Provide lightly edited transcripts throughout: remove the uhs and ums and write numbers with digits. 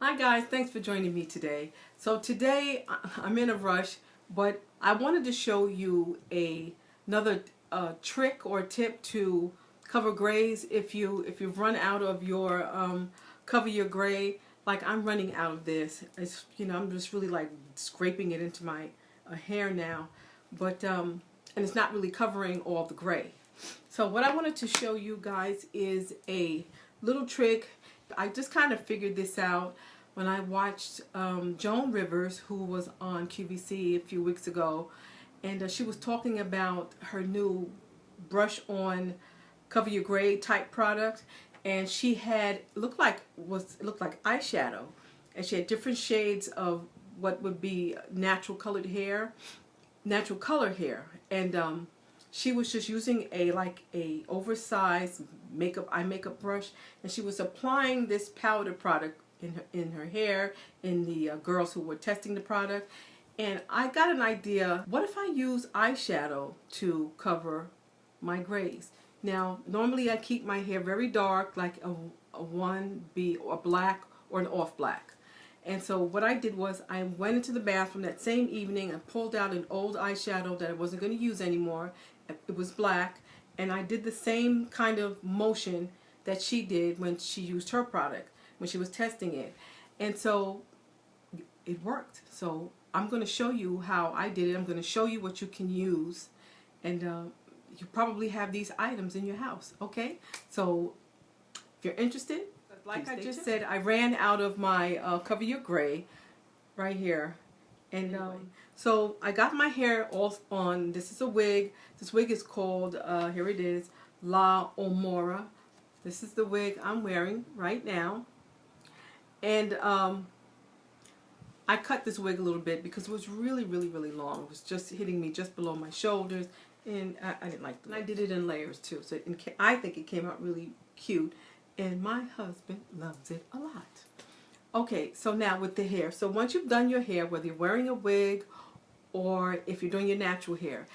Hi guys, thanks for joining me today. So today I'm in a rush, but I wanted to show you another trick or tip to cover grays if you've run out of your cover your gray. Like I'm running out of this. It's I'm just really like scraping it into my hair now, but and it's not really covering all the gray. So what I wanted to show you guys is a little trick. I just kind of figured this out when I watched Joan Rivers, who was on QVC a few weeks ago, and she was talking about her new brush on cover your gray type product, and she had looked like eyeshadow, and she had different shades of what would be natural color hair, and she was just using a oversized eye makeup brush, and she was applying this powder product in her hair in the girls who were testing the product. And I got an idea, what if I use eyeshadow to cover my grays? Now normally I keep my hair very dark, like a 1B or black or an off black. And so what I did was I went into the bathroom that same evening and pulled out an old eyeshadow that I wasn't going to use anymore. It was black, and I did the same kind of motion that she did when she used her product, when she was testing it. And so it worked. So I'm going to show you how I did it. I'm going to show you what you can use, and you probably have these items in your house. Okay, so if you're interested, like I just said, I ran out of my cover your gray right here, and so I got my hair all on. This is a wig. This wig is called here it is, L'Ombre. This is the wig I'm wearing right now, and I cut this wig a little bit because it was really long. It was just hitting me just below my shoulders, and I didn't like it. And I did it in layers too, so I think it came out really cute, and my husband loves it a lot. Okay, so now with the hair. So once you've done your hair, whether you're wearing a wig or if you're doing your natural hair,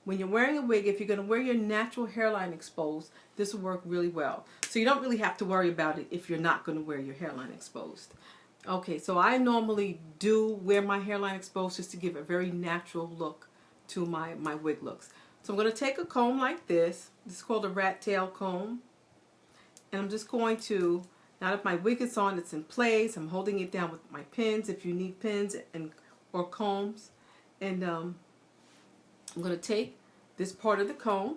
when you're wearing a wig, if you're going to wear your natural hairline exposed, this will work really well. So you don't really have to worry about it if you're not going to wear your hairline exposed. Okay, so I normally do wear my hairline exposed just to give a very natural look to my wig looks. So I'm going to take a comb like this. This is called a rat tail comb. And I'm just going to, now that my wig is on, it's in place, I'm holding it down with my pins if you need pins or combs. And I'm going to take this part of the comb,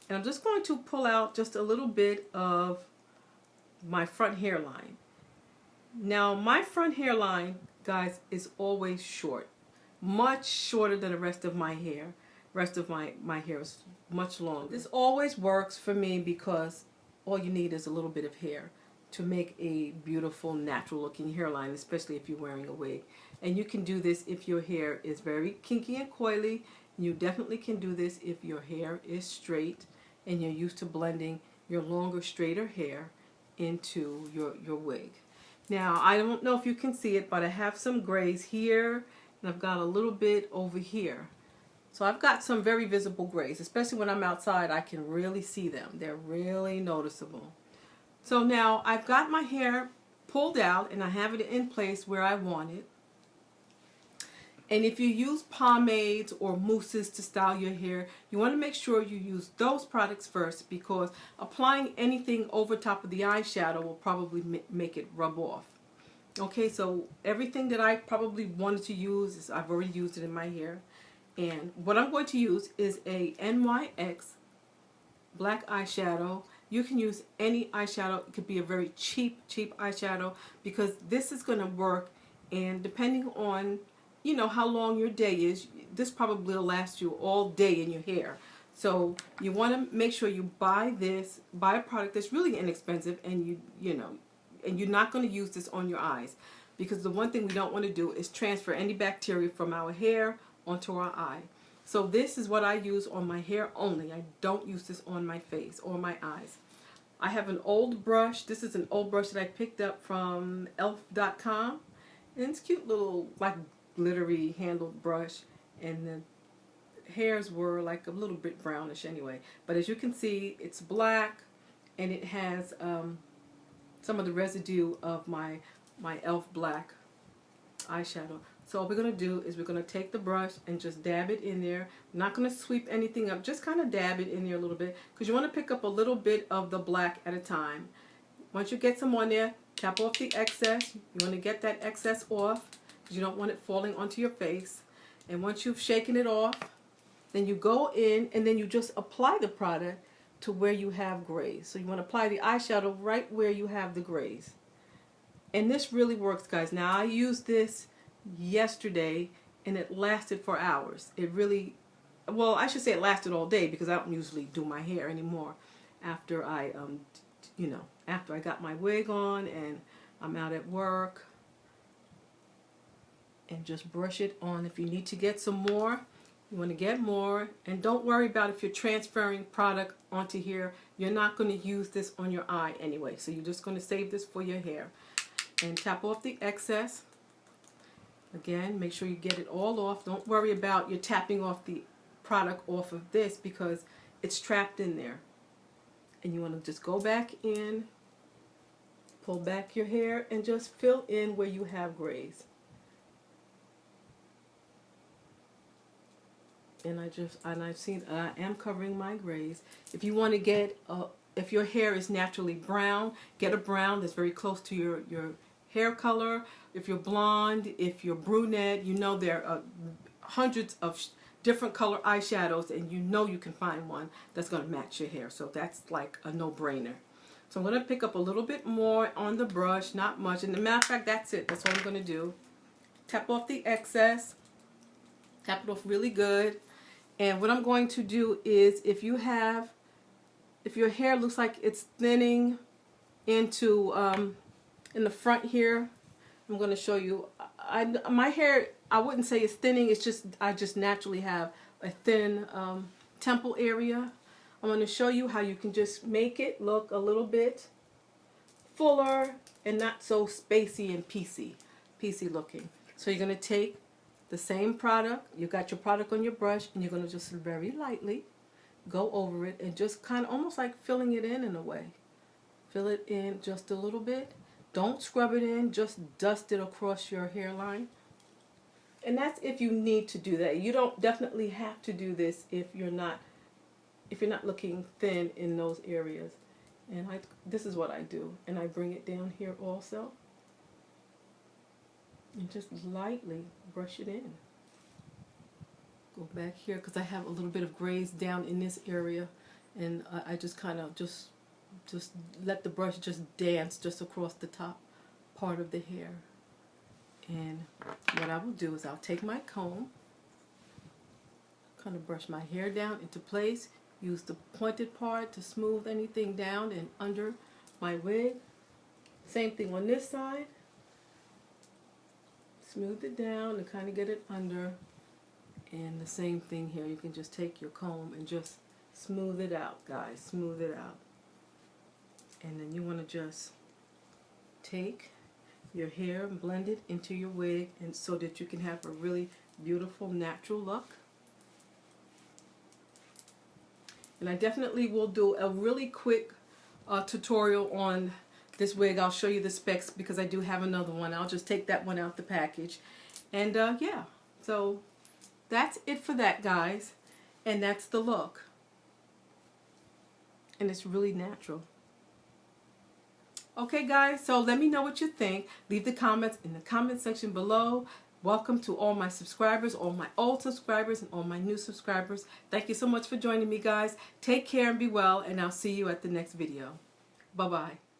and I'm just going to pull out just a little bit of my front hairline. Now my front hairline, guys, is always short, much shorter than the rest of my hair. Rest of my hair is much longer. This always works for me because all you need is a little bit of hair to make a beautiful natural looking hairline, especially if you're wearing a wig. And you can do this if your hair is very kinky and coily. You definitely can do this if your hair is straight and you're used to blending your longer, straighter hair into your wig. Now I don't know if you can see it, but I have some grays here, and I've got a little bit over here. So I've got some very visible grays, especially when I'm outside. I can really see them. They're really noticeable. So now I've got my hair pulled out, and I have it in place where I want it. And if you use pomades or mousses to style your hair, you want to make sure you use those products first, because applying anything over top of the eyeshadow will probably make it rub off. Okay, so everything that I probably wanted to use, I've already used it in my hair. And what I'm going to use is a NYX black eyeshadow. You can use any eyeshadow. It could be a very cheap eyeshadow, because this is going to work. And depending on how long your day is, this probably will last you all day in your hair. So you want to make sure you buy a product that's really inexpensive, and and you're not going to use this on your eyes, because the one thing we don't want to do is transfer any bacteria from our hair onto our eye. So this is what I use on my hair only. I don't use this on my face or my eyes. I have an old brush. This is an old brush that I picked up from elf.com, and it's a cute little like glittery handled brush, and the hairs were like a little bit brownish anyway. But as you can see, it's black, and it has some of the residue of my my e.l.f. black eyeshadow. So what we're going to do is we're going to take the brush and just dab it in there. I'm not going to sweep anything up, just kind of dab it in there a little bit, because you want to pick up a little bit of the black at a time. Once you get some on there, tap off the excess. You want to get that excess off because you don't want it falling onto your face. And once you've shaken it off, then you go in and then you just apply the product to where you have grays. So you want to apply the eyeshadow right where you have the grays. And this really works, guys. Now, I used this yesterday and it lasted for hours. It really, well, I should say it lasted all day because I don't usually do my hair anymore after I, you know, after I got my wig on and I'm out at work. And just brush it on. If you need to get some more, you want to get more. And don't worry about if you're transferring product onto here. You're not going to use this on your eye anyway. So you're just going to save this for your hair. And tap off the excess. Again, make sure you get it all off. Don't worry about you tapping off the product off of this because it's trapped in there. And you want to just go back in, pull back your hair, and just fill in where you have grays. And I am covering my grays. If you want to get, if your hair is naturally brown, get a brown that's very close to your hair color. If you're blonde, if you're brunette, you know there are hundreds of different color eyeshadows, and you know you can find one that's going to match your hair. So that's like a no-brainer. So I'm going to pick up a little bit more on the brush, not much. And as a matter of fact, that's it. That's what I'm going to do. Tap off the excess. Tap it off really good. And what I'm going to do is, if your hair looks like it's thinning into in the front here, I'm going to show you. My hair, I wouldn't say it's thinning. It's just I just naturally have a thin temple area. I'm going to show you how you can just make it look a little bit fuller and not so spacey and piecey looking. So you're going to take the same product, you got your product on your brush, and you're going to just very lightly go over it and just kind of almost like filling it in a way. Fill it in just a little bit. Don't scrub it in, just dust it across your hairline. And that's if you need to do that. You don't definitely have to do this if you're not looking thin in those areas. And this is what I do. And I bring it down here also. And just lightly brush it in. Go back here because I have a little bit of grays down in this area, and I just kind of just let the brush just dance just across the top part of the hair. And what I will do is I'll take my comb, kind of brush my hair down into place, use the pointed part to smooth anything down and under my wig. Same thing on this side. Smooth it down and kind of get it under. And the same thing here. You can just take your comb and just smooth it out, guys. Smooth it out. And then you want to just take your hair and blend it into your wig, and so that you can have a really beautiful natural look. And I definitely will do a really quick tutorial on this wig. I'll show you the specs because I do have another one. I'll just take that one out the package. And yeah, so that's it for that, guys. And that's the look. And it's really natural. Okay, guys, so let me know what you think. Leave the comments in the comment section below. Welcome to all my subscribers, all my old subscribers, and all my new subscribers. Thank you so much for joining me, guys. Take care and be well, and I'll see you at the next video. Bye-bye.